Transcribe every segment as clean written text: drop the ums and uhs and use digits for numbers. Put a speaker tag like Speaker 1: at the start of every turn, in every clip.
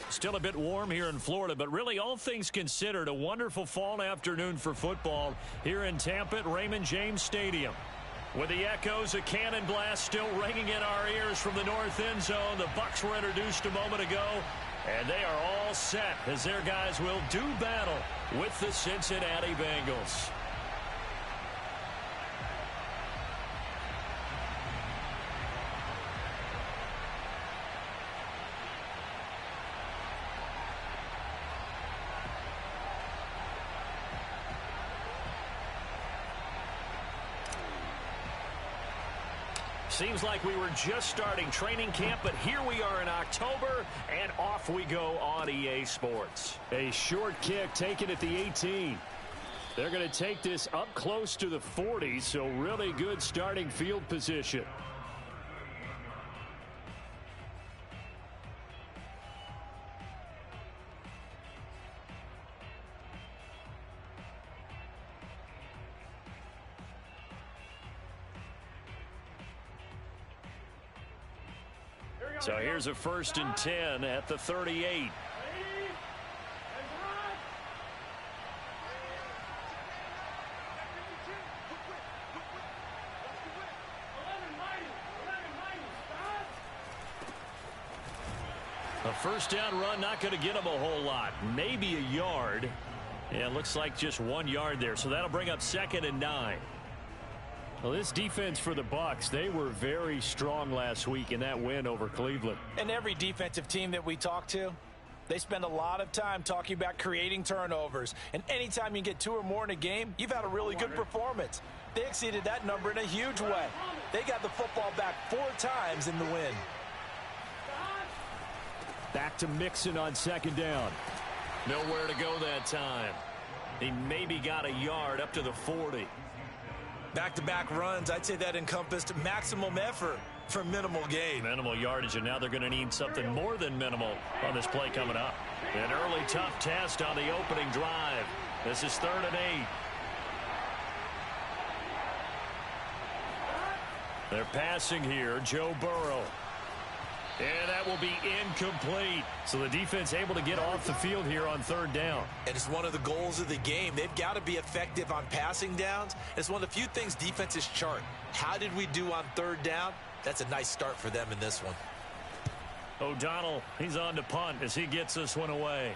Speaker 1: Still a bit warm here in Florida, but really all things considered, a wonderful fall afternoon for football here in Tampa at Raymond James Stadium. With the echoes of cannon blast still ringing in our ears from the north end zone, the Bucs were introduced a moment ago, and they are all set as their guys will do battle with the Cincinnati Bengals. Seems like we were just starting training camp, but here we are in October, and off we go on EA Sports. A short kick taken at the 18. They're going to take this up close to the 40, so really good starting field position. So here's a 1st and 10 at the 38. A first down run, not going to get him a whole lot. Maybe a yard. Yeah, it looks like just 1 yard there. So that'll bring up 2nd and 9. Well, this defense for the Bucs, they were very strong last week in that win over Cleveland.
Speaker 2: And every defensive team that we talk to, they spend a lot of time talking about creating turnovers. And anytime you get 2 or more in a game, you've had a really good performance. They exceeded that number in a huge way. They got the football back 4 times in the win.
Speaker 1: Back to Mixon on 2nd down. Nowhere to go that time. He maybe got a yard up to the 40.
Speaker 2: Back-to-back runs, I'd say that encompassed maximum effort for minimal gain.
Speaker 1: Minimal yardage, and now they're going to need something more than minimal on this play coming up. An early tough test on the opening drive. This is 3rd and 8. They're passing here, Joe Burrow. And that will be incomplete. So the defense able to get off the field here on 3rd down.
Speaker 2: And it's one of the goals of the game. They've got to be effective on passing downs. It's one of the few things defenses chart. How did we do on 3rd down? That's a nice start for them in this one.
Speaker 1: O'Donnell, he's on to punt as he gets this one away.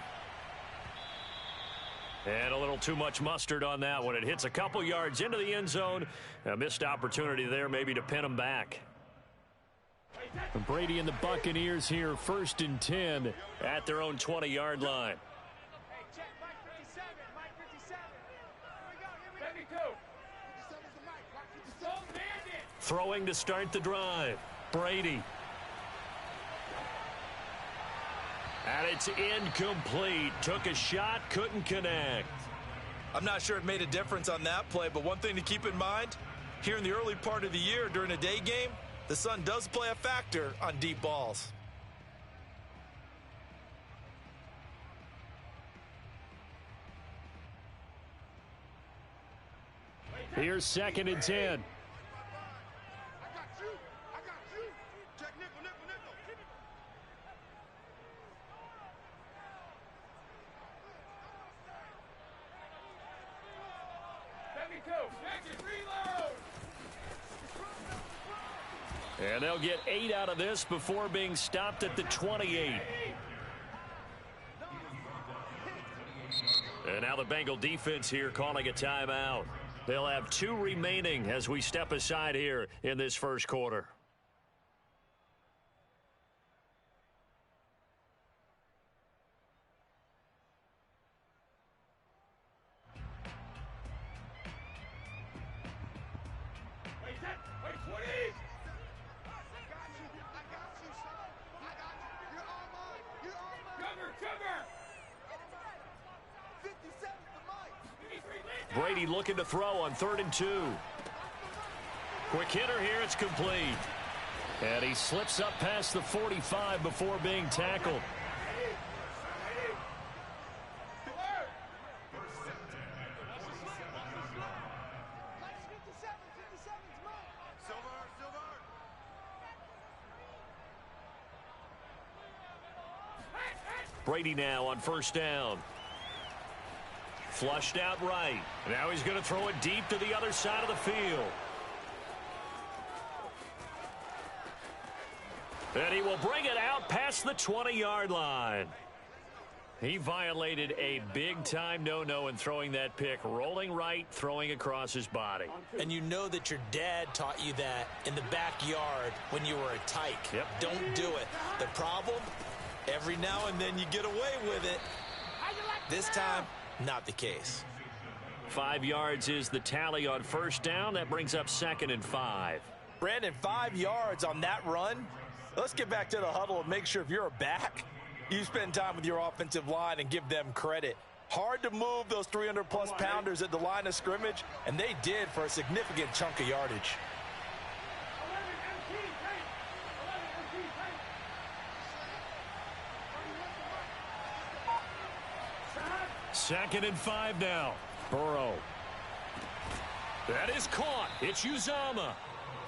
Speaker 1: And a little too much mustard on that one. It hits a couple yards into the end zone. A missed opportunity there maybe to pin him back. Brady and the Buccaneers here, 1st and 10 at their own 20-yard line. Throwing to start the drive, Brady. And it's incomplete. Took a shot, couldn't connect.
Speaker 2: I'm not sure it made a difference on that play, but one thing to keep in mind, here in the early part of the year during a day game, the sun does play a factor on deep balls.
Speaker 1: Here's 2nd and 10. And they'll get 8 out of this before being stopped at the 28. And now the Bengal defense here calling a timeout. They'll have 2 remaining as we step aside here in this first quarter. Brady looking to throw on 3rd and 2. Quick hitter here, it's complete. And he slips up past the 45 before being tackled. Brady now on first down. Flushed out right. Now he's going to throw it deep to the other side of the field. And he will bring it out past the 20-yard line. He violated a big-time no-no in throwing that pick. Rolling right, throwing across his body.
Speaker 2: And you know that your dad taught you that in the backyard when you were a tyke.
Speaker 1: Yep.
Speaker 2: Don't do it. The problem, every now and then you get away with it. This time, not the case.
Speaker 1: 5 yards is the tally on first down. That brings up 2nd and 5.
Speaker 2: Brandon, 5 yards on that run. Let's get back to the huddle and make sure if you're a back, you spend time with your offensive line and give them credit. Hard to move those 300-plus pounders at the line of scrimmage, and they did for a significant chunk of yardage.
Speaker 1: Second and 5 now. Burrow. That is caught. It's Uzomah.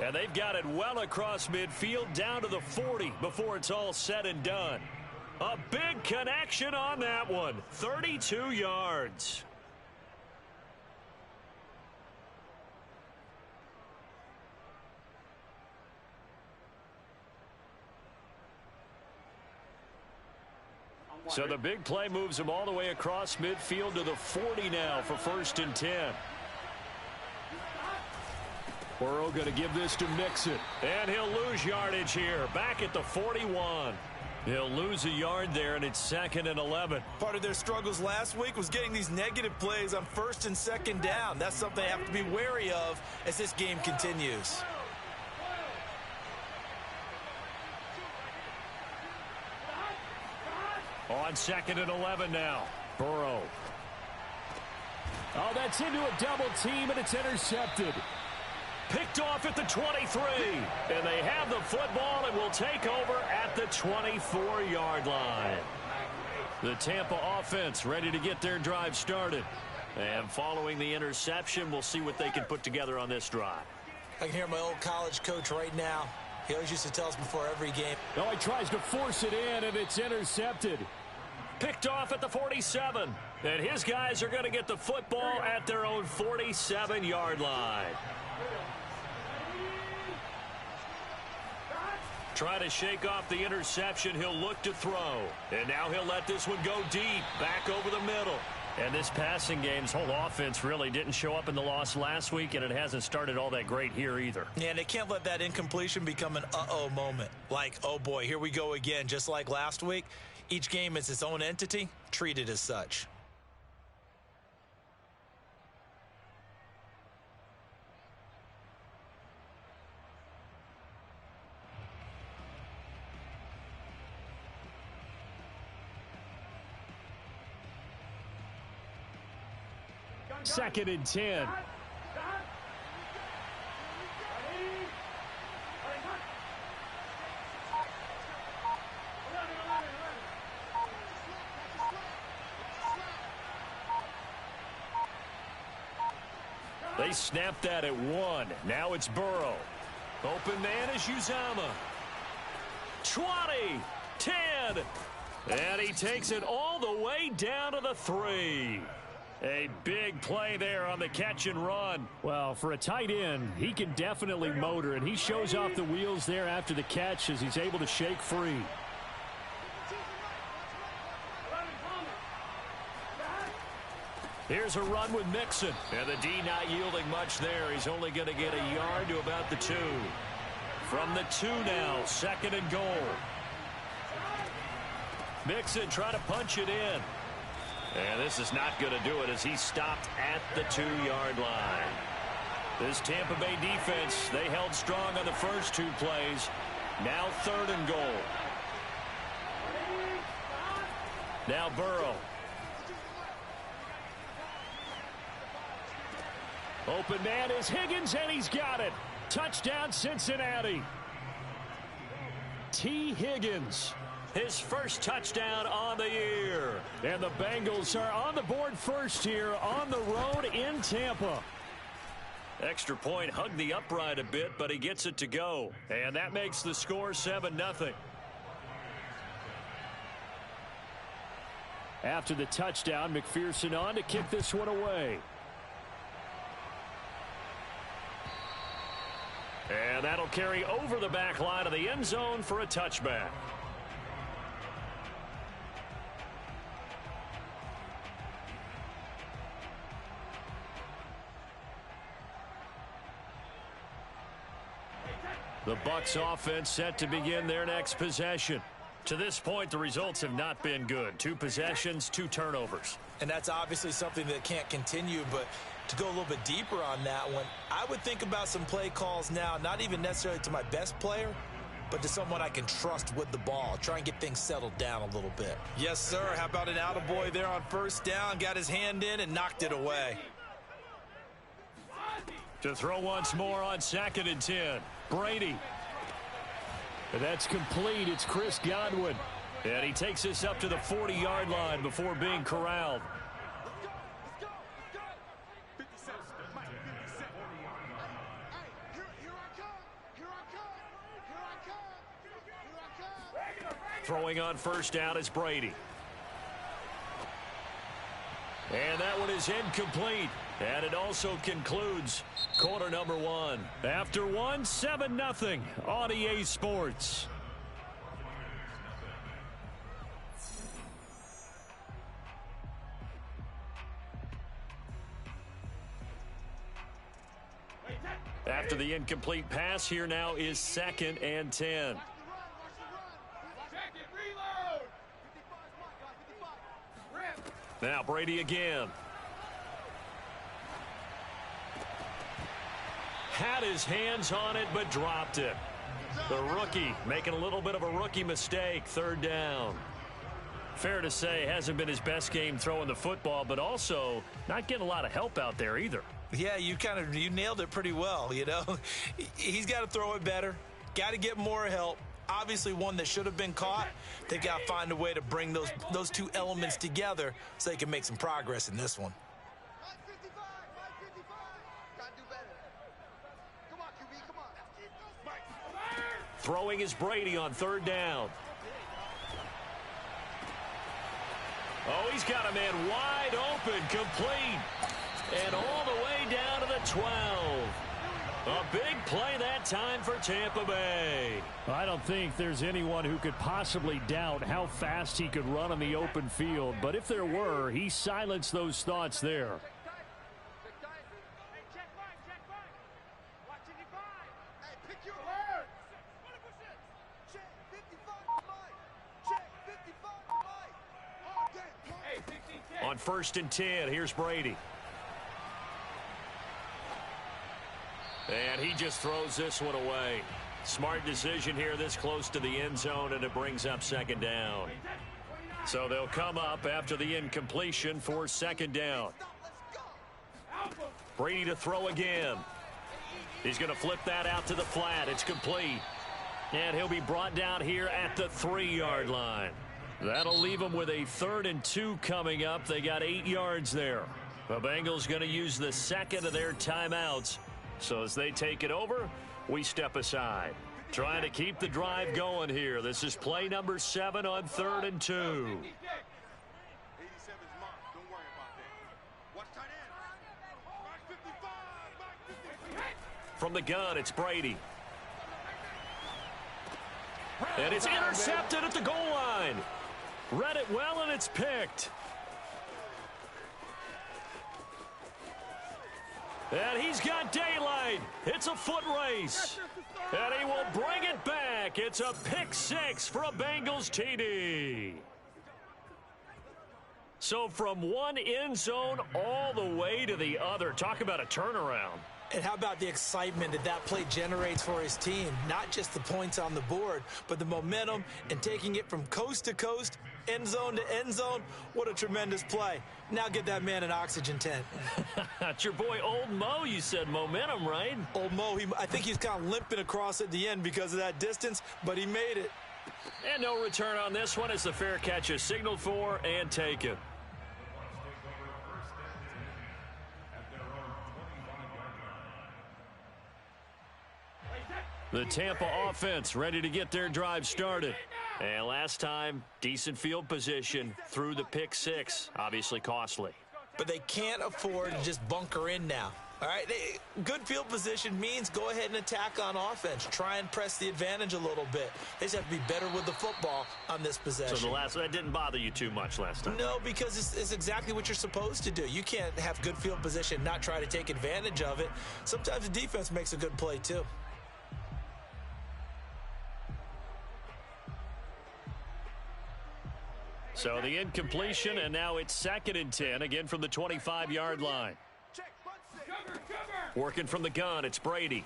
Speaker 1: And they've got it well across midfield down to the 40 before it's all said and done. A big connection on that one. 32 yards. So the big play moves him all the way across midfield to the 40 now for 1st and 10. Burrow going to give this to Mixon. And he'll lose yardage here. Back at the 41. He'll lose a yard there, and it's 2nd and 11.
Speaker 2: Part of their struggles last week was getting these negative plays on 1st and 2nd down. That's something they have to be wary of as this game continues.
Speaker 1: On 2nd and 11 now. Burrow.
Speaker 3: Oh, that's into a double team, and it's intercepted.
Speaker 1: Picked off at the 23. And they have the football and will take over at the 24-yard line. The Tampa offense ready to get their drive started. And following the interception, we'll see what they can put together on this drive.
Speaker 2: I can hear my old college coach right now. He always used to tell us before every game.
Speaker 3: Oh, he tries to force it in, and it's intercepted.
Speaker 1: Picked off at the 47. And his guys are going to get the football at their own 47-yard line. Try to shake off the interception. He'll look to throw. And now he'll let this one go deep, back over the middle. And this passing game's whole offense really didn't show up in the loss last week, and it hasn't started all that great here either.
Speaker 2: Yeah, and they can't let that incompletion become an uh-oh moment. Like, oh boy, here we go again. Just like last week, each game is its own entity, treated as such.
Speaker 3: Second and 10.
Speaker 1: They snapped that at 1. Now it's Burrow. Open man is Uzomah. 20, 10, and he takes it all the way down to the 3. A big play there on the catch and run.
Speaker 3: Well, for a tight end, he can definitely motor, and he shows off the wheels there after the catch as he's able to shake free.
Speaker 1: Here's a run with Mixon. And the D not yielding much there. He's only going to get a yard to about the 2. From the 2 now, 2nd and goal. Mixon trying to punch it in. And this is not going to do it as he stopped at the 2-yard line. This Tampa Bay defense, they held strong on the first 2 plays. Now 3rd and goal. Now Burrow.
Speaker 3: Open man is Higgins, and he's got it. Touchdown, Cincinnati. T. Higgins.
Speaker 1: His first touchdown on the year.
Speaker 3: And the Bengals are on the board first here on the road in Tampa.
Speaker 1: Extra point hugged the upright a bit, but he gets it to go. And that makes the score 7-0.
Speaker 3: After the touchdown, McPherson on to kick this one away.
Speaker 1: And that'll carry over the back line of the end zone for a touchback. The Bucs offense set to begin their next possession. To this point, the results have not been good. 2 possessions, 2 turnovers.
Speaker 2: And that's obviously something that can't continue, but to go a little bit deeper on that one, I would think about some play calls now, not even necessarily to my best player, but to someone I can trust with the ball. Try and get things settled down a little bit. Yes, sir. How about an attaboy there on first down? Got his hand in and knocked it away.
Speaker 1: To throw once more on 2nd and 10. Brady.
Speaker 3: And that's complete. It's Chris Godwin.
Speaker 1: And he takes this up to the 40-yard line before being corralled. Throwing on first down is Brady. And that one is incomplete. And it also concludes quarter number 1. After 1, 7-0 on EA Sports. After the incomplete pass, here now is 2nd and 10. Now Brady again. Had his hands on it, but dropped it. The rookie making a little bit of a rookie mistake. 3rd down. Fair to say, hasn't been his best game throwing the football, but also not getting a lot of help out there either.
Speaker 2: Yeah, you nailed it pretty well, you know. He's got to throw it better. Got to get more help. Obviously one that should have been caught. They got to find a way to bring those 2 elements together so they can make some progress in this one.
Speaker 1: Throwing is Brady on 3rd down. Oh, he's got a man wide open, complete. And all the way down to the 12. A big play that time for Tampa Bay.
Speaker 3: I don't think there's anyone who could possibly doubt how fast he could run on the open field. But if there were, he silenced those thoughts there.
Speaker 1: On 1st and 10, here's Brady. And he just throws this one away. Smart decision here this close to the end zone, and it brings up 2nd down. So they'll come up after the incompletion for 2nd down. Brady to throw again. He's going to flip that out to the flat. It's complete. And he'll be brought down here at the 3-yard line. That'll leave them with a 3rd and 2 coming up. They got 8 yards there. The Bengals going to use the 2nd of their timeouts. So as they take it over, we step aside. Trying to keep the drive going here. This is play number 7 on 3rd and 2. From the gun, it's Brady. And it's intercepted at the goal line. Read it well, and it's picked. And he's got daylight. It's a foot race. And he will bring it back. It's a pick 6 for a Bengals TD. So from one end zone all the way to the other. Talk about a turnaround.
Speaker 2: And how about the excitement that play generates for his team? Not just the points on the board, but the momentum and taking it from coast to coast, end zone to end zone. What a tremendous play. Now get that man an oxygen tent.
Speaker 1: It's your boy Old Mo. You said momentum, right?
Speaker 2: Old Mo, I think he's kind of limping across at the end because of that distance, but he made it.
Speaker 1: And no return on this one as the fair catch is signaled for and taken. The Tampa offense ready to get their drive started. And last time, decent field position through the pick six. Obviously costly.
Speaker 2: But they can't afford to just bunker in now. All right, good field position means go ahead and attack on offense. Try and press the advantage a little bit. They just have to be better with the football on this possession.
Speaker 1: So that didn't bother you too much last time?
Speaker 2: No, because it's exactly what you're supposed to do. You can't have good field position, not try to take advantage of it. Sometimes the defense makes a good play too.
Speaker 1: So the incompletion, and now it's 2nd and 10, again from the 25-yard line. Working from the gun, it's Brady.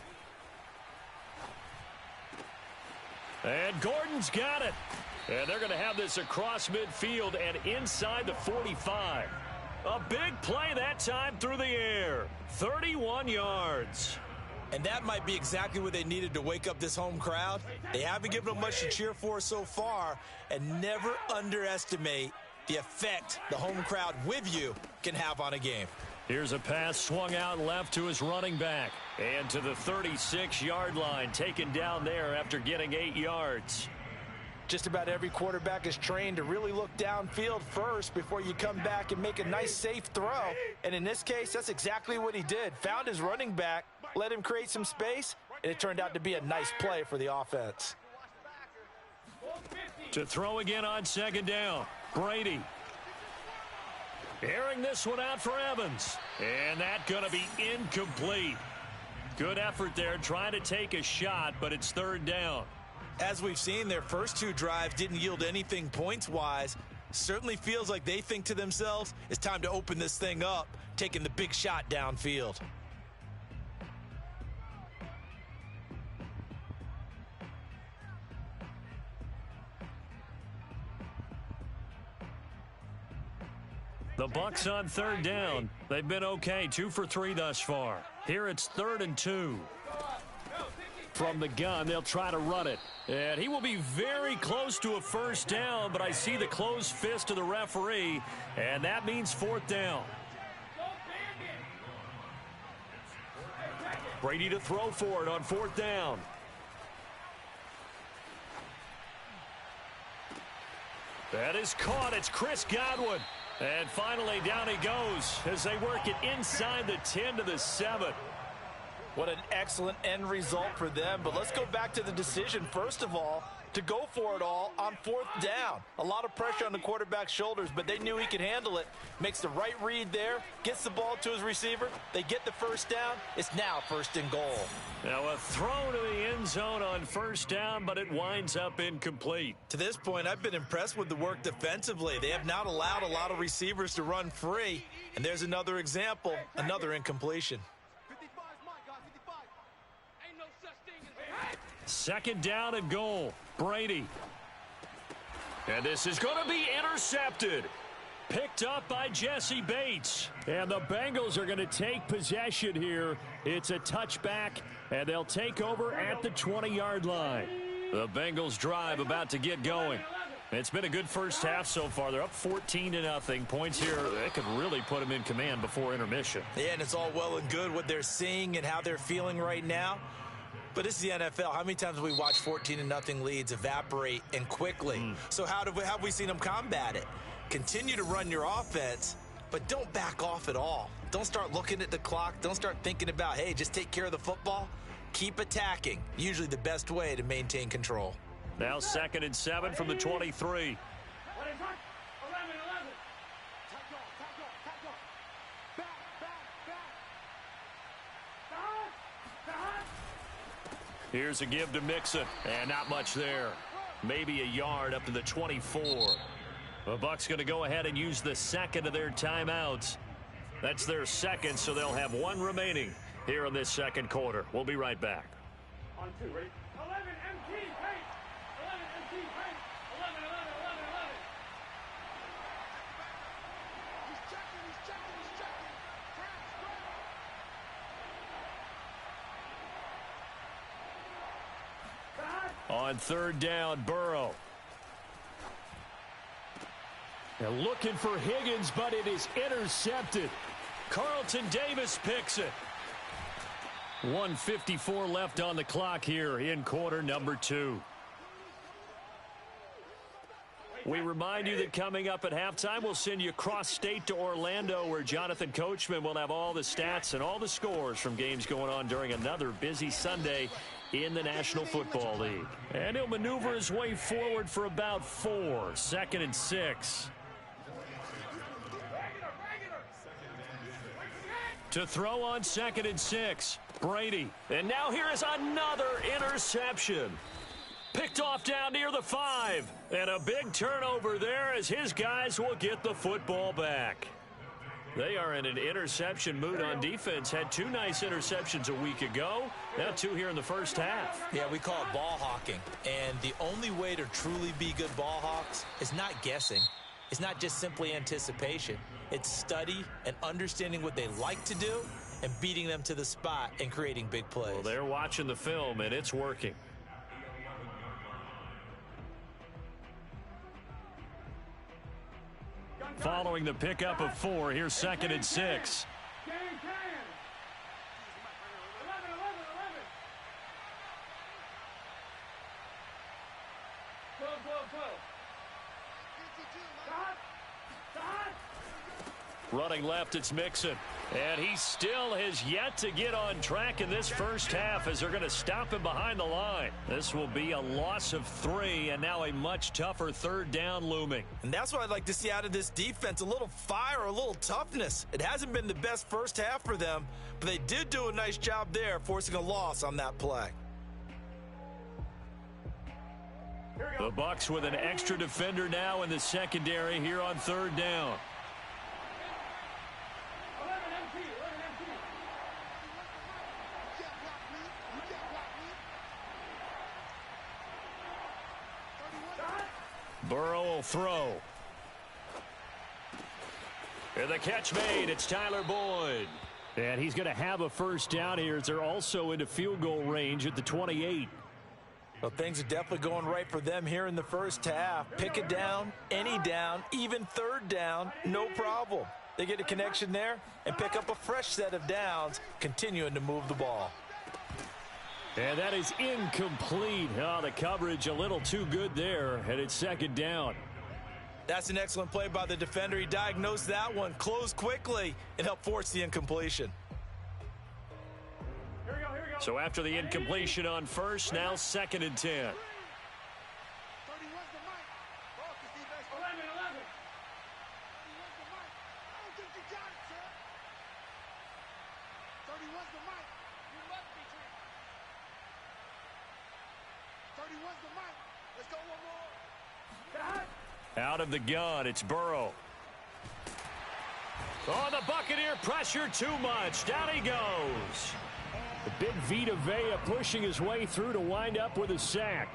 Speaker 1: And Gordon's got it. And they're going to have this across midfield and inside the 45. A big play that time through the air. 31 yards.
Speaker 2: And that might be exactly what they needed to wake up this home crowd. They haven't given them much to cheer for so far, and never underestimate the effect the home crowd with you can have on a game.
Speaker 1: Here's a pass swung out left to his running back. And to the 36-yard line, taken down there after getting 8 yards.
Speaker 2: Just about every quarterback is trained to really look downfield first before you come back and make a nice, safe throw. And in this case, that's exactly what he did. Found his running back, let him create some space, and it turned out to be a nice play for the offense.
Speaker 1: To throw again on 2nd down, Brady. Airing this one out for Evans. And that's going to be incomplete. Good effort there trying to take a shot, but it's 3rd down.
Speaker 2: As we've seen, their first 2 drives didn't yield anything points-wise. Certainly feels like they think to themselves, it's time to open this thing up, taking the big shot downfield.
Speaker 1: The Bucs on 3rd down. They've been okay, 2 for 3 thus far. Here it's 3rd and 2. From the gun, they'll try to run it. And he will be very close to a 1st down, but I see the closed fist of the referee, and that means 4th down. Brady to throw for it on 4th down. That is caught. It's Chris Godwin. And finally, down he goes as they work it inside the 10 to the 7.
Speaker 2: What an excellent end result for them. But let's go back to the decision, first of all, to go for it all on 4th down. A lot of pressure on the quarterback's shoulders, but they knew he could handle it. Makes the right read there, gets the ball to his receiver. They get the 1st down. It's now 1st and goal.
Speaker 1: Now a throw to the end zone on 1st down, but it winds up incomplete.
Speaker 2: To this point, I've been impressed with the work defensively. They have not allowed a lot of receivers to run free. And there's another example, another incompletion.
Speaker 1: 2nd down and goal. Brady. And this is going to be intercepted. Picked up by Jesse Bates. And the Bengals are going to take possession here. It's a touchback, and they'll take over at the 20-yard line. The Bengals drive about to get going. It's been a good first half so far. They're up 14-0. Points here, they could really put them in command before intermission.
Speaker 2: Yeah, and it's all well and good what they're seeing and how they're feeling right now. But this is the NFL. How many times have we watched 14-0 leads evaporate and quickly? So how have we seen them combat it? Continue to run your offense, but don't back off at all. Don't start looking at the clock. Don't start thinking about, hey, just take care of the football. Keep attacking. Usually the best way to maintain control.
Speaker 1: Now 2nd and 7 from the 23. Here's a give to Mixon, and not much there. Maybe a yard up to the 24. The Bucs going to go ahead and use the 2nd of their timeouts. That's their 2nd, so they'll have 1 remaining here in this 2nd quarter. We'll be right back.
Speaker 4: On 2, ready? 11 MT, paint! 11 MT, paint! 11, 11, 11, 11. He's checking, he's checking, he's checking.
Speaker 1: On 3rd down, Burrow. They're looking for Higgins, but it is intercepted. Carlton Davis picks it. 1:54 left on the clock here in quarter number 2. We remind you that coming up at halftime, we'll send you cross-state to Orlando, where Jonathan Coachman will have all the stats and all the scores from games going on during another busy Sunday in the National Football League. And he'll maneuver his way forward for about 4. 2nd and 6. To throw on 2nd and 6, Brady. And now here is another interception. Picked off down near the 5. And a big turnover there as his guys will get the football back. They are in an interception mood on defense. Had 2 nice interceptions a week ago. Now 2 here in the first half.
Speaker 2: Yeah, we call it ball hawking. And the only way to truly be good ball hawks is not guessing. It's not just simply anticipation. It's study and understanding what they like to do and beating them to the spot and creating big plays.
Speaker 1: Well, they're watching the film, and it's working. Following the pickup of 4, here's 2nd and 6.
Speaker 4: Can. 11. Go. Stop.
Speaker 1: Running left, it's Mixon. And he still has yet to get on track in this first half as they're going to stop him behind the line. This will be a loss of 3, and now a much tougher 3rd down looming.
Speaker 2: And that's what I'd like to see out of this defense, a little fire, a little toughness. It hasn't been the best first half for them, but they did do a nice job there, forcing a loss on that play.
Speaker 1: The Bucs with an extra defender now in the secondary here on 3rd down.
Speaker 4: 11 MT.
Speaker 1: Burrow will throw. And the catch made. It's Tyler Boyd.
Speaker 3: And he's going to have a first down here as they're also into field goal range at the 28.
Speaker 2: Well, things are definitely going right for them here in the first half. Pick it down, any down, even 3rd down, no problem. They get a connection there and pick up a fresh set of downs, continuing to move the ball.
Speaker 3: And that is incomplete. Oh, the coverage a little too good there, and it's 2nd down.
Speaker 2: That's an excellent play by the defender. He diagnosed that one, closed quickly, and helped force the incompletion.
Speaker 4: Here we go.
Speaker 1: So after the incompletion on 1st, now 2nd and 10.
Speaker 4: 11.
Speaker 1: Out of the gun, it's Burrow. Oh, the Buccaneer pressure too much. Down he goes.
Speaker 3: The big Vita Vea pushing his way through to wind up with a sack.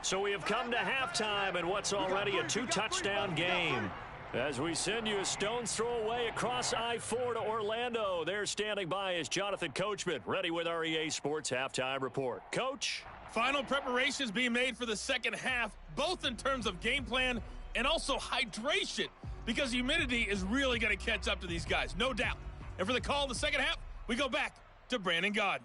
Speaker 1: So we have come to halftime in what's already a 2-touchdown game. As we send you a stone's throw away across I-4 to Orlando. There standing by is Jonathan Coachman, ready with our EA Sports Halftime Report. Coach?
Speaker 5: Final preparations being made for the second half, both in terms of game plan and also hydration, because humidity is really going to catch up to these guys, no doubt. And for the call of the second half, we go back to Brandon Gaudin.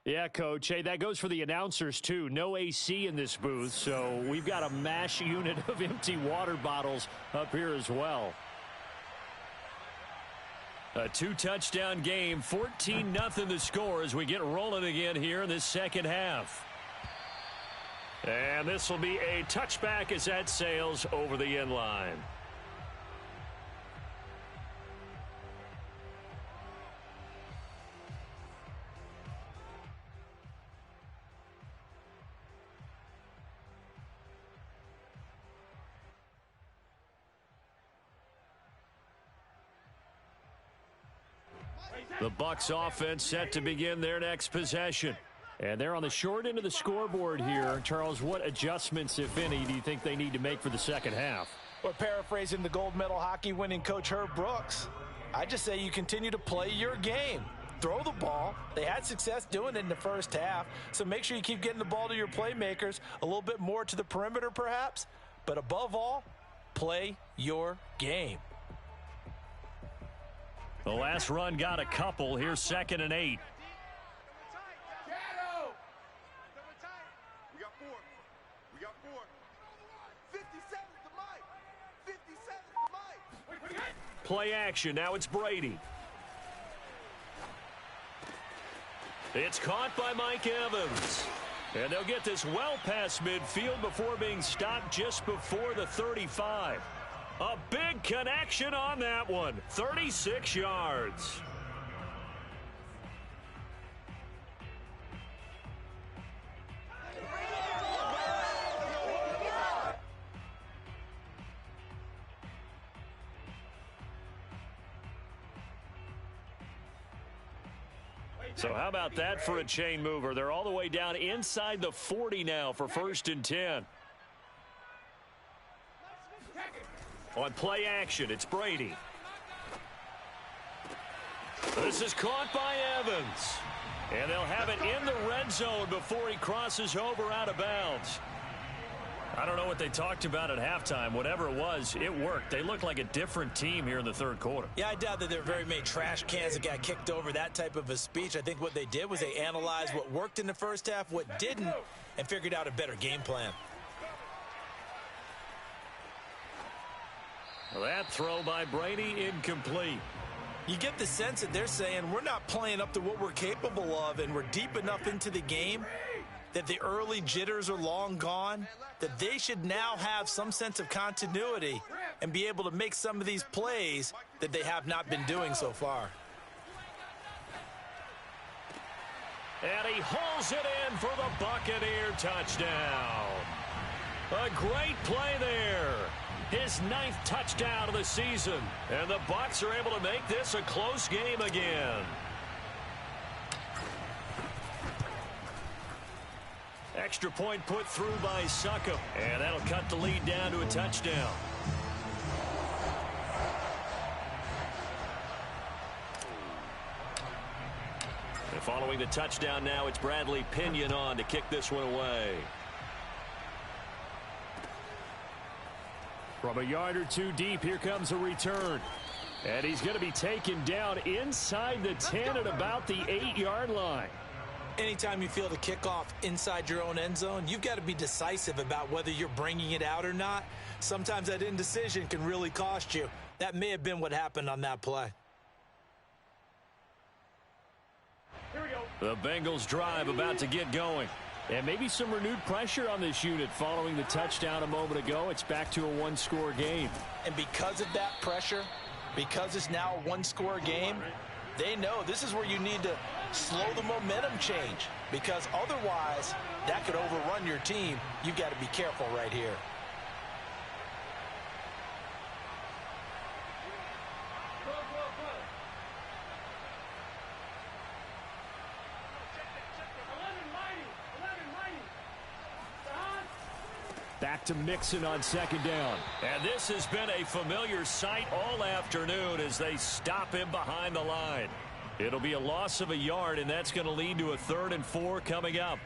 Speaker 3: Yeah, Coach. Hey, that goes for the announcers, too. No AC in this booth, so we've got a mash unit of empty water bottles up here as well.
Speaker 1: A 2-touchdown game, 14-0 the score as we get rolling again here in this second half. And this will be a touchback as that sails over the end line. The Bucs offense set to begin their next possession.
Speaker 3: And they're on the short end of the scoreboard here. Charles, what adjustments, if any, do you think they need to make for the second half?
Speaker 2: Or paraphrasing the gold medal hockey winning coach Herb Brooks, I just say you continue to play your game. Throw the ball. They had success doing it in the first half, so make sure you keep getting the ball to your playmakers, a little bit more to the perimeter perhaps, but above all, play your game.
Speaker 1: The last run got a couple. Here's 2nd and 8. Play action. Now it's Brady. It's caught by Mike Evans. And they'll get this well past midfield before being stopped just before the 35. A big connection on that one. 36 yards. So how about that for a chain mover? They're all the way down inside the 40 now for 1st and 10. On play action, it's Brady. This is caught by Evans. And they'll have it in the red zone before he crosses over out of bounds. I don't know what they talked about at halftime. Whatever it was, it worked. They looked like a different team here in the 3rd quarter.
Speaker 2: Yeah, I doubt that there were very many trash cans that got kicked over, that type of a speech. I think what they did was they analyzed what worked in the first half, what didn't, and figured out a better game plan.
Speaker 1: That throw by Brady incomplete.
Speaker 2: You get the sense that they're saying we're not playing up to what we're capable of, and we're deep enough into the game that the early jitters are long gone, that they should now have some sense of continuity and be able to make some of these plays that they have not been doing so far.
Speaker 1: And he hauls it in for the Buccaneer touchdown. A great play there. His 9th touchdown of the season. And the Bucs are able to make this a close game again. Extra point put through by Succop. And that'll cut the lead down to a touchdown. And following the touchdown now, it's Bradley Pinion on to kick this one away.
Speaker 3: From a yard or two deep, here comes a return. And he's going to be taken down inside the 10 at about the 8-yard line.
Speaker 2: Anytime you feel the kickoff inside your own end zone, you've got to be decisive about whether you're bringing it out or not. Sometimes that indecision can really cost you. That may have been what happened on that play.
Speaker 4: Here we go.
Speaker 1: The Bengals drive about to get going.
Speaker 3: And maybe some renewed pressure on this unit following the touchdown a moment ago. It's back to a one-score game.
Speaker 2: And because of that pressure, because it's now a one-score game, they know this is where you need to slow the momentum change, because otherwise that could overrun your team. You've got to be careful right here.
Speaker 3: Back to Mixon on 2nd down.
Speaker 1: And this has been a familiar sight all afternoon as they stop him behind the line. It'll be a loss of a yard, and that's going to lead to a 3rd and 4 coming up.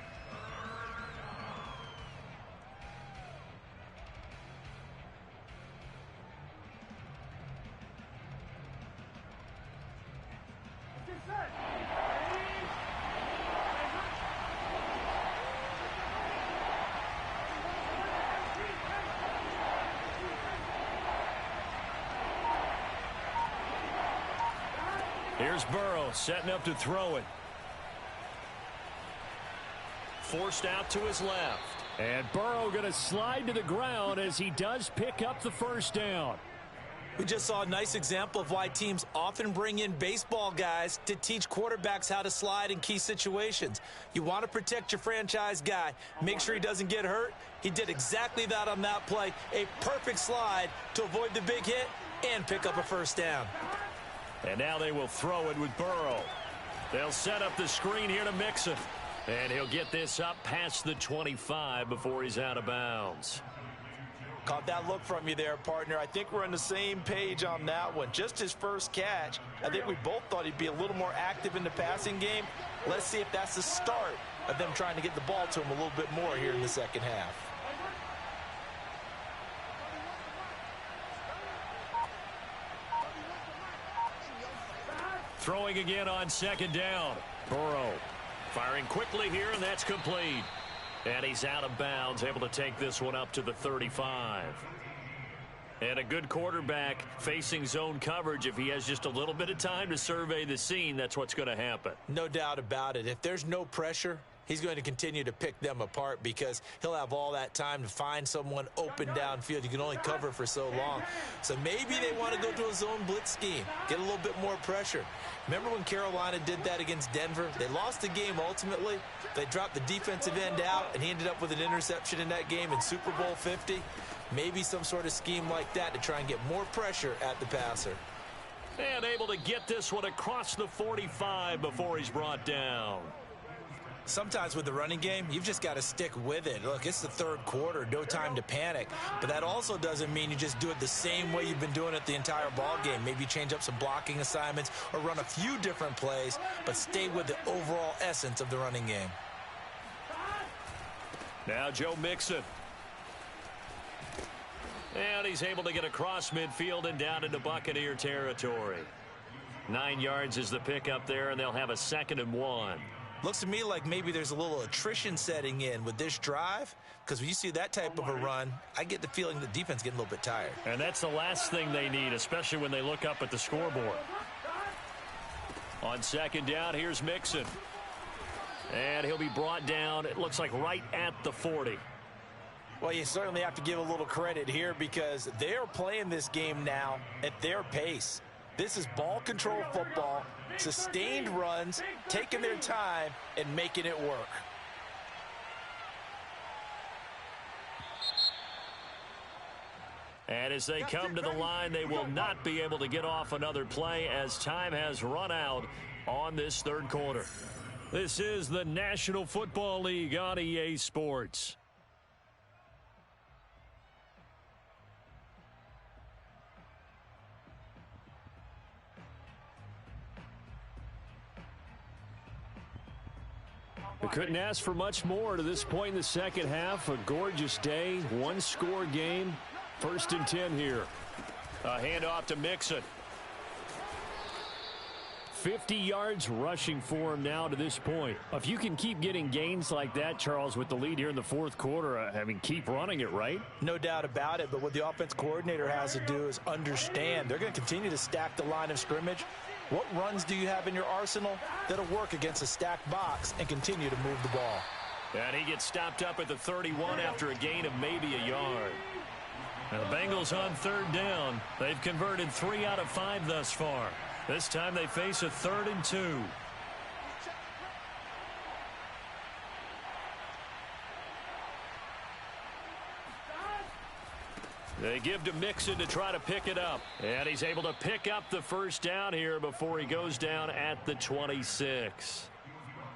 Speaker 1: Here's Burrow setting up to throw it. Forced out to his left.
Speaker 3: And Burrow going to slide to the ground as he does pick up the 1st down.
Speaker 2: We just saw a nice example of why teams often bring in baseball guys to teach quarterbacks how to slide in key situations. You want to protect your franchise guy. Make sure he doesn't get hurt. He did exactly that on that play. A perfect slide to avoid the big hit and pick up a 1st down.
Speaker 1: And now they will throw it with Burrow. They'll set up the screen here to Mixon. And he'll get this up past the 25 before he's out of bounds.
Speaker 2: Caught that look from you there, partner. I think we're on the same page on that one. Just his first catch. I think we both thought he'd be a little more active in the passing game. Let's see if that's the start of them trying to get the ball to him a little bit more here in the second half.
Speaker 1: Throwing again on second down. Burrow firing quickly here, and that's complete. And he's out of bounds, able to take this one up to the 35. And a good quarterback facing zone coverage. If he has just a little bit of time to survey the scene, that's what's going to happen.
Speaker 2: No doubt about it. If there's no pressure, he's going to continue to pick them apart because he'll have all that time to find someone open downfield. You can only cover for so long. So maybe they want to go to a zone blitz scheme, get a little bit more pressure. Remember when Carolina did that against Denver? They lost the game ultimately. They dropped the defensive end out, and he ended up with an interception in that game in Super Bowl 50. Maybe some sort of scheme like that to try and get more pressure at the passer.
Speaker 1: And able to get this one across the 45 before he's brought down.
Speaker 2: Sometimes with the running game, you've just got to stick with it. Look, it's the third quarter, no time to panic. But that also doesn't mean you just do it the same way you've been doing it the entire ball game. Maybe change up some blocking assignments or run a few different plays, but stay with the overall essence of the running game.
Speaker 1: Now Joe Mixon. And he's able to get across midfield and down into Buccaneer territory. 9 yards is the pickup there, and they'll have a 2nd and 1.
Speaker 2: Looks to me like maybe there's a little attrition setting in with this drive, because when you see that type of a run, I get the feeling the defense getting a little bit tired.
Speaker 1: And that's the last thing they need, especially when they look up at the scoreboard. On second down, here's Mixon. And he'll be brought down, it looks like right at the 40.
Speaker 2: Well, you certainly have to give a little credit here because they're playing this game now at their pace. This is ball control football, sustained runs, taking their time, and making it work.
Speaker 1: And as they come to the line, they will not be able to get off another play as time has run out on this third quarter. This is the National Football League on EA Sports. We couldn't ask for much more to this point in the second half. A gorgeous day, one-score game. 1st and 10 here. A handoff to Mixon. 50 yards rushing for him now to this point. If you can keep getting gains like that, Charles, with the lead here in the fourth quarter, I mean, keep running it, right?
Speaker 2: No doubt about it, but what the offense coordinator has to do is understand. They're going to continue to stack the line of scrimmage. What runs do you have in your arsenal that'll work against a stacked box and continue to move the ball?
Speaker 1: And he gets stopped up at the 31 after a gain of maybe a yard. And the Bengals on 3rd down. They've converted 3 out of 5 thus far. This time they face a 3rd and 2. They give to Mixon to try to pick it up. And he's able to pick up the first down here before he goes down at the 26.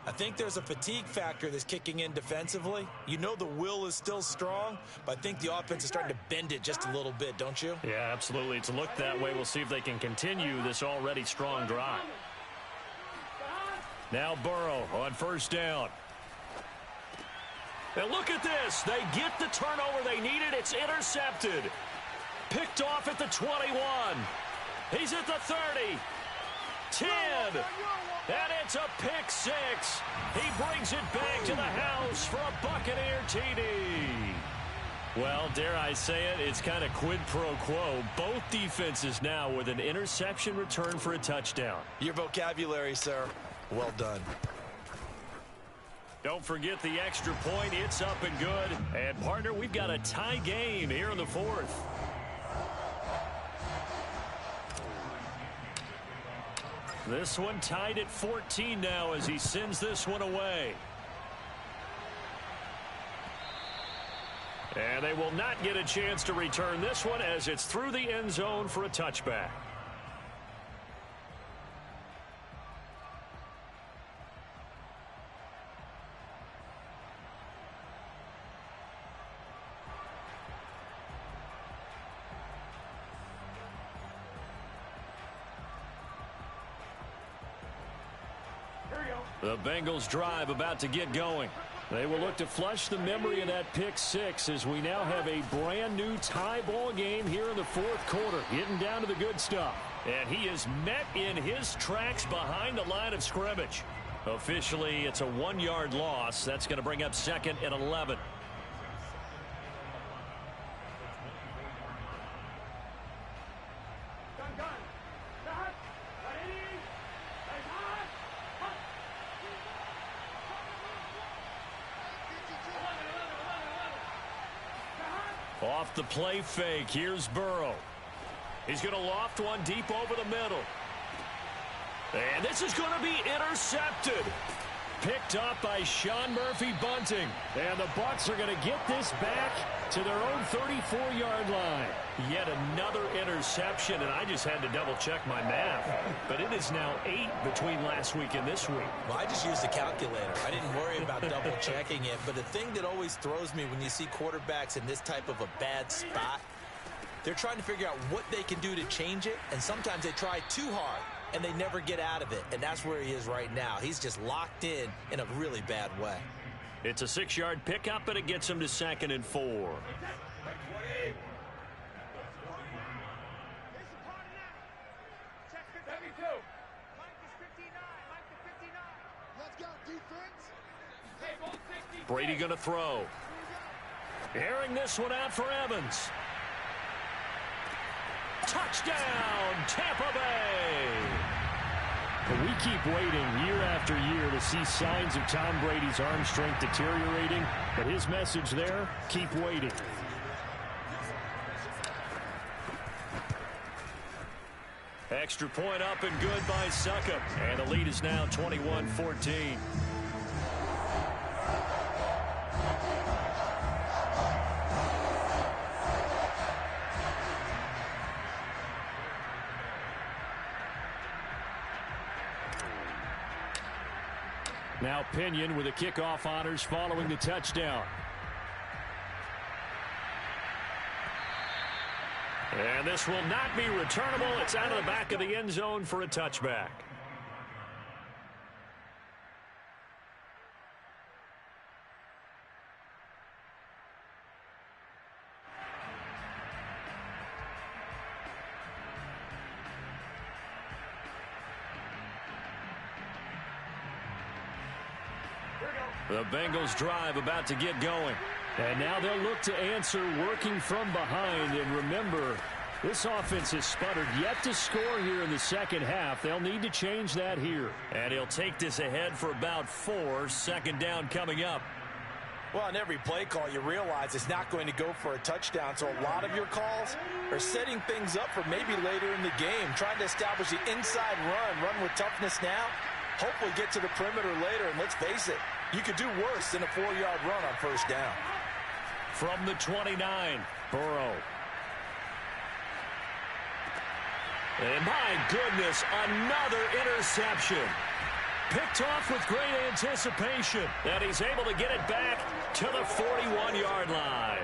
Speaker 2: I think there's a fatigue factor that's kicking in defensively. You know the will is still strong, but I think the offense is starting to bend it just a little bit, don't you?
Speaker 1: Yeah, absolutely. It's looked that way. We'll see if they can continue this already strong drive. Now Burrow on 1st down. And look at this. They get the turnover they needed. It's intercepted. Picked off at the 21. He's at the 30. 10. And it's a pick 6. He brings it back to the house for a Buccaneer TD. Well, dare I say it, it's kind of quid pro quo. Both defenses now with an interception return for a touchdown.
Speaker 2: Your vocabulary, sir. Well done.
Speaker 1: Don't forget the extra point. It's up and good. And, partner, we've got a tie game here in the 4th. This one tied at 14 now as he sends this one away. And they will not get a chance to return this one as it's through the end zone for a touchback. The Bengals drive about to get going.
Speaker 3: They will look to flush the memory of that pick six as we now have a brand new tie ball game here in the fourth quarter, getting down to the good stuff.
Speaker 1: And he is met in his tracks behind the line of scrimmage. Officially, it's a 1-yard loss. That's going to bring up second and 11. Off the play fake, here's Burrow. He's going to loft one deep over the middle. And this is going to be intercepted. Picked up by Sean Murphy-Bunting.
Speaker 3: And the Bucs are going to get this back to their own 34-yard line.
Speaker 1: Yet another interception, and I just had to double-check my math. But it is now 8 between last week and this week.
Speaker 2: Well, I just used the calculator. I didn't worry about double-checking it. But the thing that always throws me when you see quarterbacks in this type of a bad spot, they're trying to figure out what they can do to change it, and sometimes they try too hard, and they never get out of it. And that's where he is right now. He's just locked in a really bad way.
Speaker 1: It's a 6-yard pickup, and it gets him to second and 4. Brady going to throw. Airing this one out for Evans. Touchdown, Tampa Bay!
Speaker 3: We keep waiting year after year to see signs of Tom Brady's arm strength deteriorating, but his message there, keep waiting.
Speaker 1: Extra point up and good by Succop, and the lead is now 21-14.
Speaker 3: Now Pinion with the kickoff honors following the touchdown.
Speaker 1: And this will not be returnable. It's out of the back of the end zone for a touchback. The Bengals drive about to get going.
Speaker 3: And now they'll look to answer working from behind. And remember, this offense has sputtered yet to score here in the second half. They'll need to change that here.
Speaker 1: And he'll take this ahead for about 4. Second down coming up.
Speaker 2: Well, on every play call, you realize it's not going to go for a touchdown. So a lot of your calls are setting things up for maybe later in the game, trying to establish the inside run with toughness now, hopefully get to the perimeter later. And let's face it, you could do worse than a 4-yard run on first down.
Speaker 1: From the 29, Burrow. And my goodness, another interception. Picked off with great anticipation. And he's able to get it back to the 41-yard line.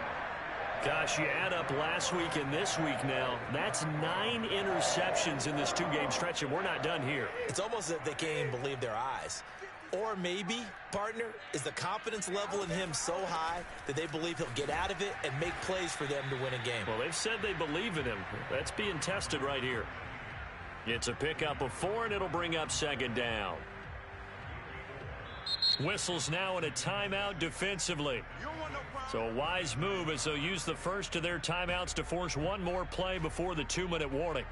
Speaker 1: Gosh, you add up last week and this week now, that's 9 interceptions in this 2-game stretch, and we're not done here.
Speaker 2: It's almost as if they can't even believe their eyes. Or maybe, partner, is the confidence level in him so high that they believe he'll get out of it and make plays for them to win a game.
Speaker 1: Well, they've said they believe in him. That's being tested right here. It's a pickup of 4, and it'll bring up second down. Whistles now in a timeout defensively. So a wise move as they'll use the first of their timeouts to force one more play before the 2-minute warning.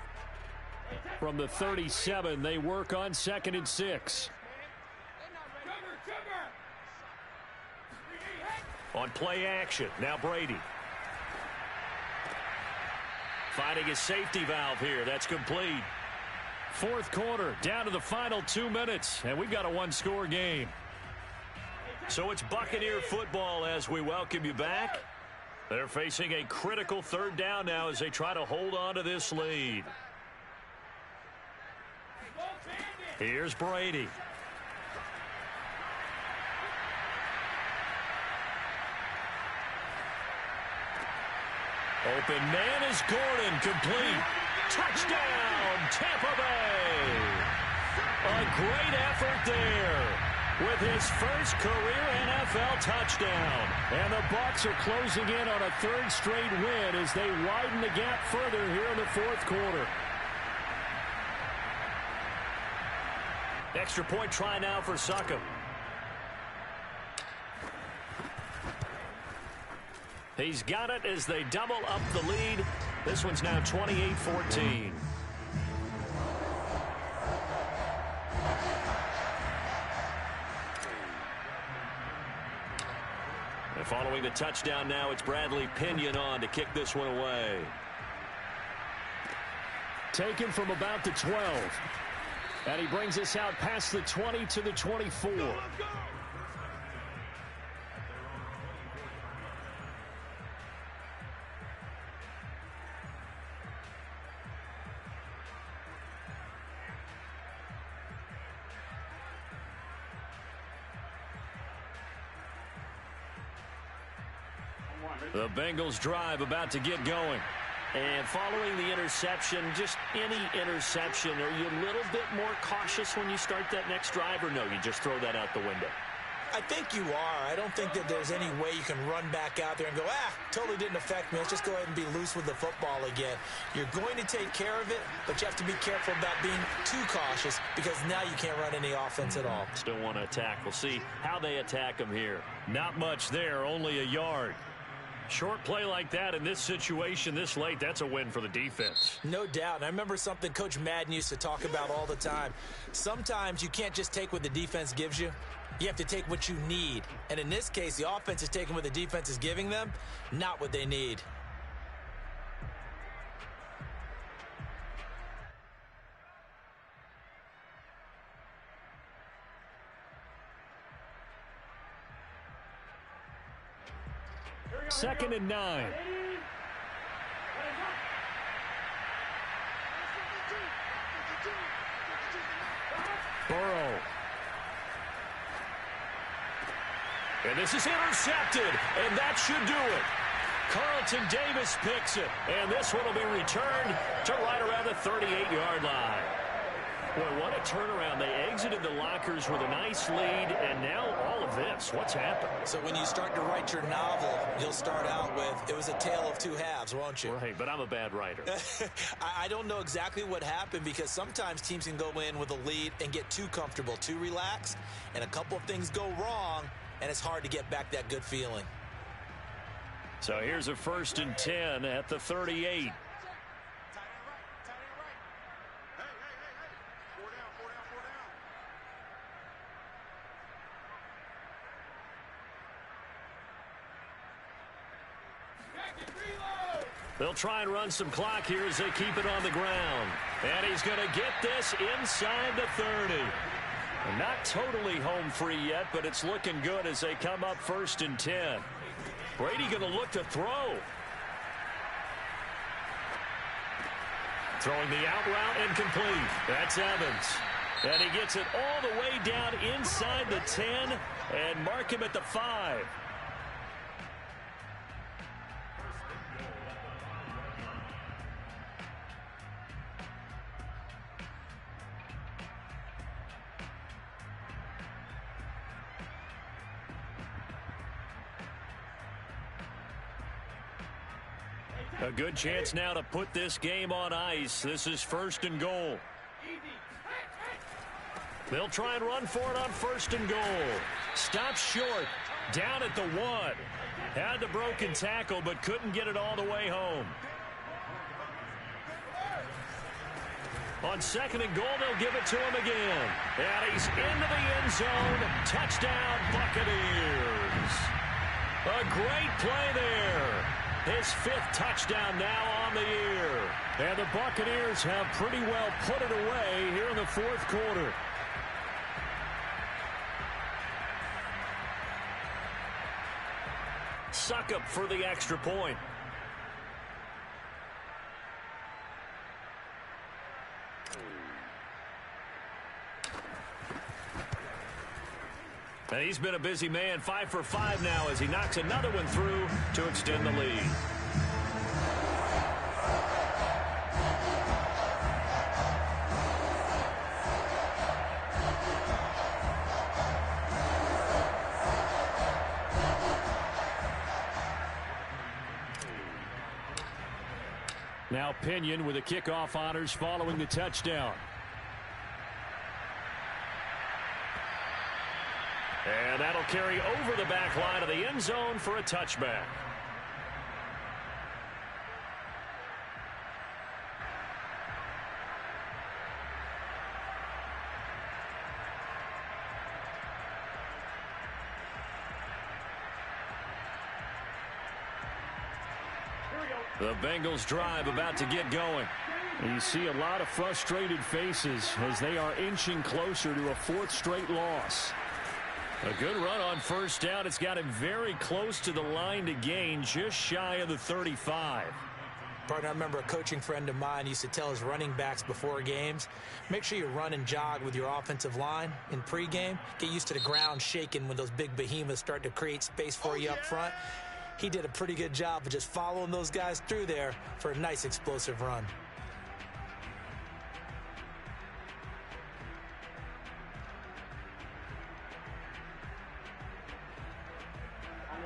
Speaker 3: From the 37, they work on 2nd and 6.
Speaker 1: On play action, now Brady. Finding a safety valve here. That's complete.
Speaker 3: Fourth quarter, down to the final 2 minutes, and we've got a 1-score game.
Speaker 1: So it's Buccaneer football as we welcome you back. They're facing a critical 3rd down now as they try to hold on to this lead. Here's Brady. Open man is Gordon, complete. Touchdown, Tampa Bay. A great effort there.
Speaker 3: with his first career NFL touchdown. And the Bucs are closing in on a third straight win as they widen the gap further here in the fourth quarter.
Speaker 1: Extra point try now for Succop. He's got it as they double up the lead. This one's now 28-14. And following the touchdown now, it's Bradley Pinion on to kick this one away.
Speaker 3: Taken from about the 12. And he brings us out past the 20 to the 24.
Speaker 1: The Bengals drive about to get going. And following the interception, just any interception, are you a little bit more cautious when you start that next drive, or no, you just throw that out the window?
Speaker 2: I think you are. I don't think that there's any way you can run back out there and go, totally didn't affect me. Let's just go ahead and be loose with the football again. You're going to take care of it, but you have to be careful about being too cautious because now you can't run any offense at all.
Speaker 1: Still want to attack. We'll see how they attack them here.
Speaker 3: Not much there, only a yard.
Speaker 1: Short play like that in this situation this late, that's a win for the defense.
Speaker 2: No doubt. And I remember something Coach Madden used to talk about all the time. Sometimes you can't just take what the defense gives you. You have to take what you need. And in this case, the offense is taking what the defense is giving them, not what they need.
Speaker 3: Second and 9. Burrow.
Speaker 1: And this is intercepted, and that should do it. Carlton Davis picks it, and this one will be returned to right around the 38-yard line. Boy, what a turnaround. They exited the lockers with a nice lead, and now all of this. What's happened?
Speaker 2: So when you start to write your novel, you'll start out with, it was a tale of two halves, won't you?
Speaker 1: Right, but I'm a bad writer.
Speaker 2: I don't know exactly what happened because sometimes teams can go in with a lead and get too comfortable, too relaxed, and a couple of things go wrong, and it's hard to get back that good feeling.
Speaker 1: So here's a 1st and 10 at the 38. They'll try and run some clock here as they keep it on the ground. And he's going to get this inside the 30. And not totally home free yet, but it's looking good as they come up 1st and 10. Brady going to look to throw. Throwing the out route incomplete. That's Evans. And he gets it all the way down inside the 10 and mark him at the 5. A good chance now to put this game on ice. This is 1st and goal. They'll try and run for it on 1st and goal. Stops short. Down at the 1. Had the broken tackle, but couldn't get it all the way home. On 2nd and goal, they'll give it to him again. And he's into the end zone. Touchdown, Buccaneers. A great play there. His 5th touchdown now on the year.
Speaker 3: And the Buccaneers have pretty well put it away here in the 4th quarter.
Speaker 1: Succop for the extra point. And he's been a busy man, 5 for 5 now as he knocks another one through to extend the lead.
Speaker 3: Now Pinion with the kickoff honors following the touchdown.
Speaker 1: And that'll carry over the back line of the end zone for a touchback. The Bengals drive about to get going.
Speaker 3: You see a lot of frustrated faces as they are inching closer to a fourth straight loss.
Speaker 1: A good run on first down. It's got him very close to the line to gain, just shy of the 35.
Speaker 2: Partner, I remember a coaching friend of mine used to tell his running backs before games, make sure you run and jog with your offensive line in pregame. Get used to the ground shaking when those big behemoths start to create space for you up front. He did a pretty good job of just following those guys through there for a nice explosive run.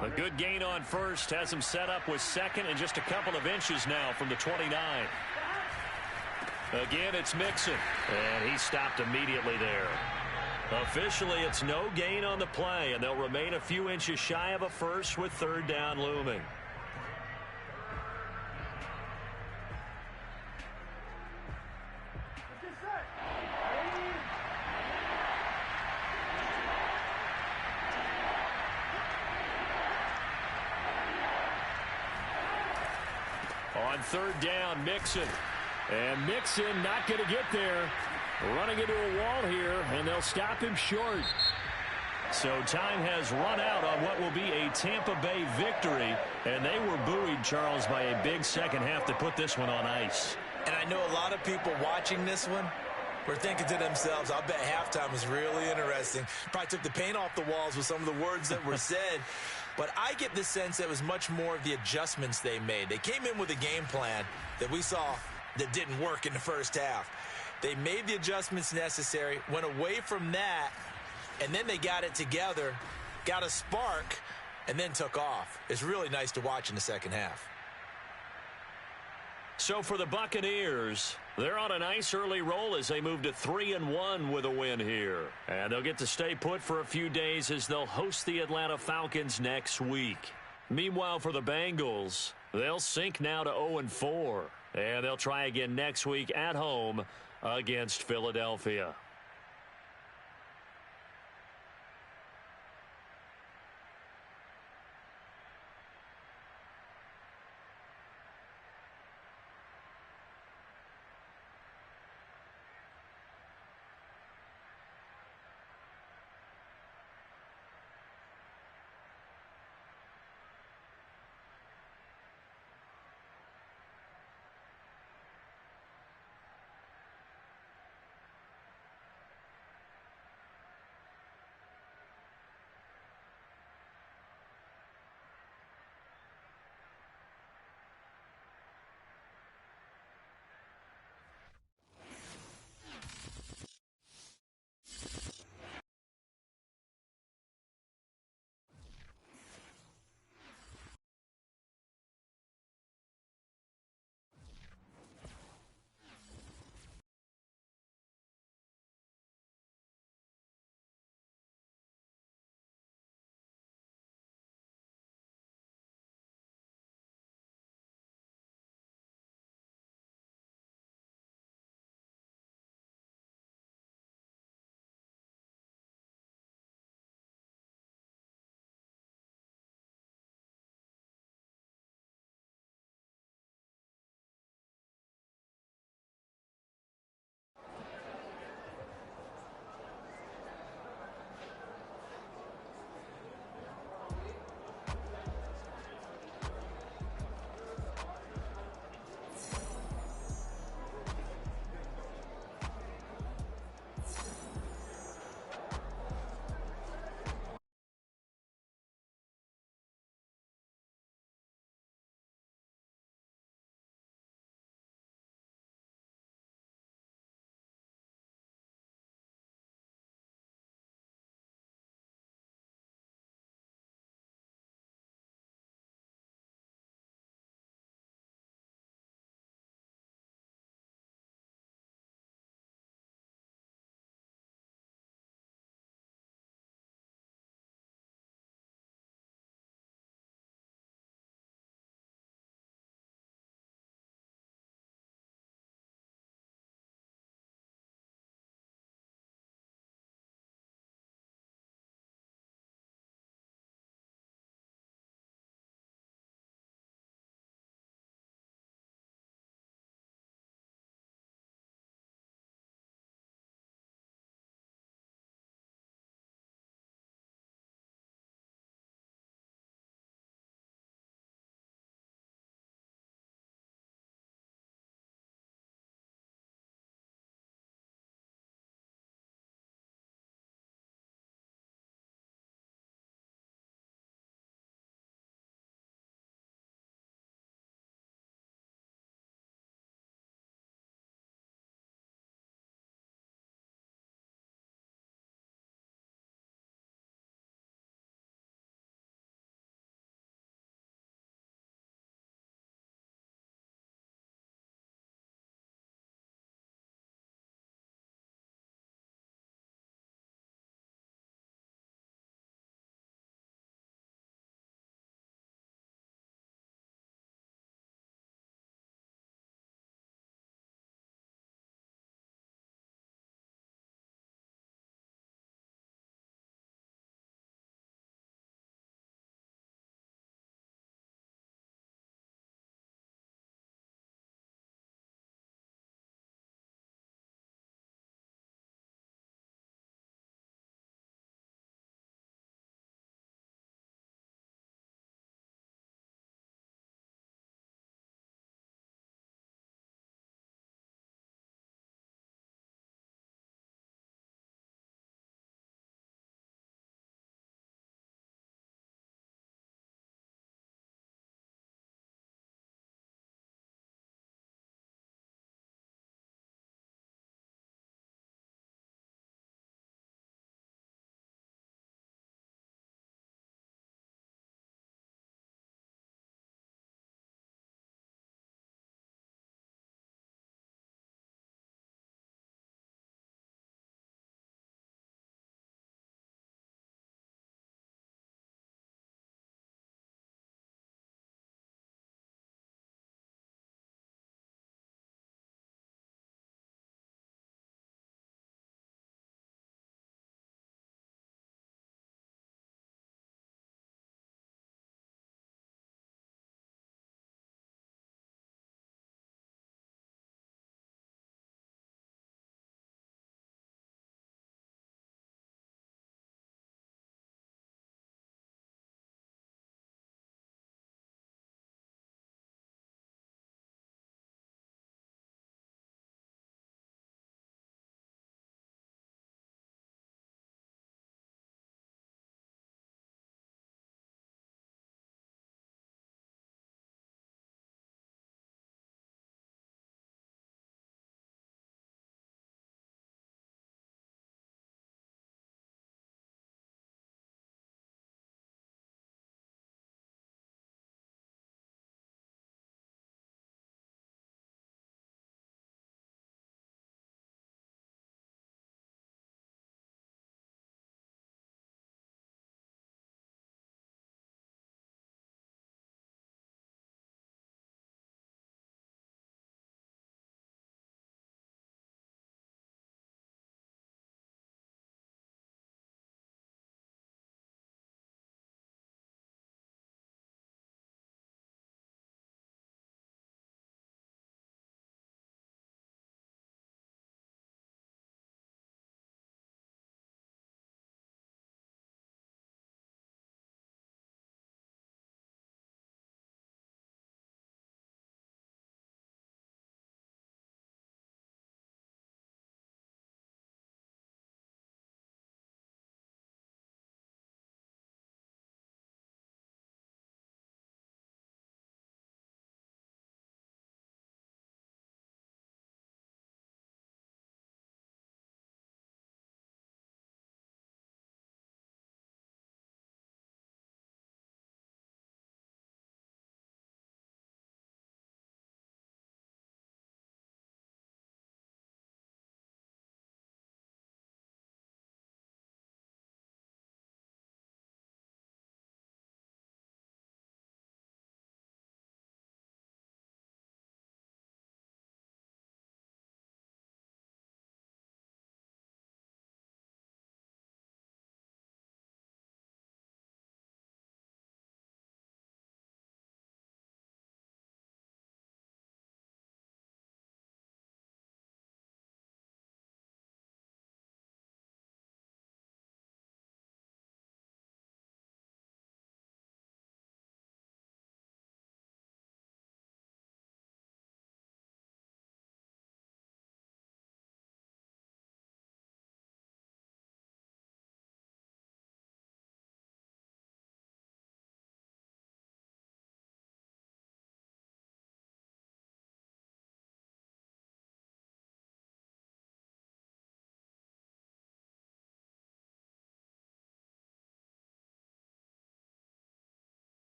Speaker 1: A good gain on first has him set up with second and just a couple of inches now from the 29. Again, it's Mixon, and he stopped immediately there. Officially, it's no gain on the play, and they'll remain a few inches shy of a first with third down looming. On third down, Mixon.
Speaker 3: And Mixon not going to get there. Running into a wall here, and they'll stop him short.
Speaker 1: So time has run out on what will be a Tampa Bay victory, and they were buoyed, Charles, by a big second half to put this one on ice.
Speaker 2: And I know a lot of people watching this one were thinking to themselves, I'll bet halftime was really interesting. Probably took the paint off the walls with some of the words that were said. But I get the sense that it was much more of the adjustments they made. They came in with a game plan that we saw that didn't work in the first half. They made the adjustments necessary, went away from that, and then they got it together, got a spark, and then took off. It's really nice to watch in the second half.
Speaker 1: So for the Buccaneers, they're on a nice early roll as they move to 3-1 with a win here. And they'll get to stay put for a few days as they'll host the Atlanta Falcons next week. Meanwhile, for the Bengals, they'll sink now to 0-4. And they'll try again next week at home against Philadelphia.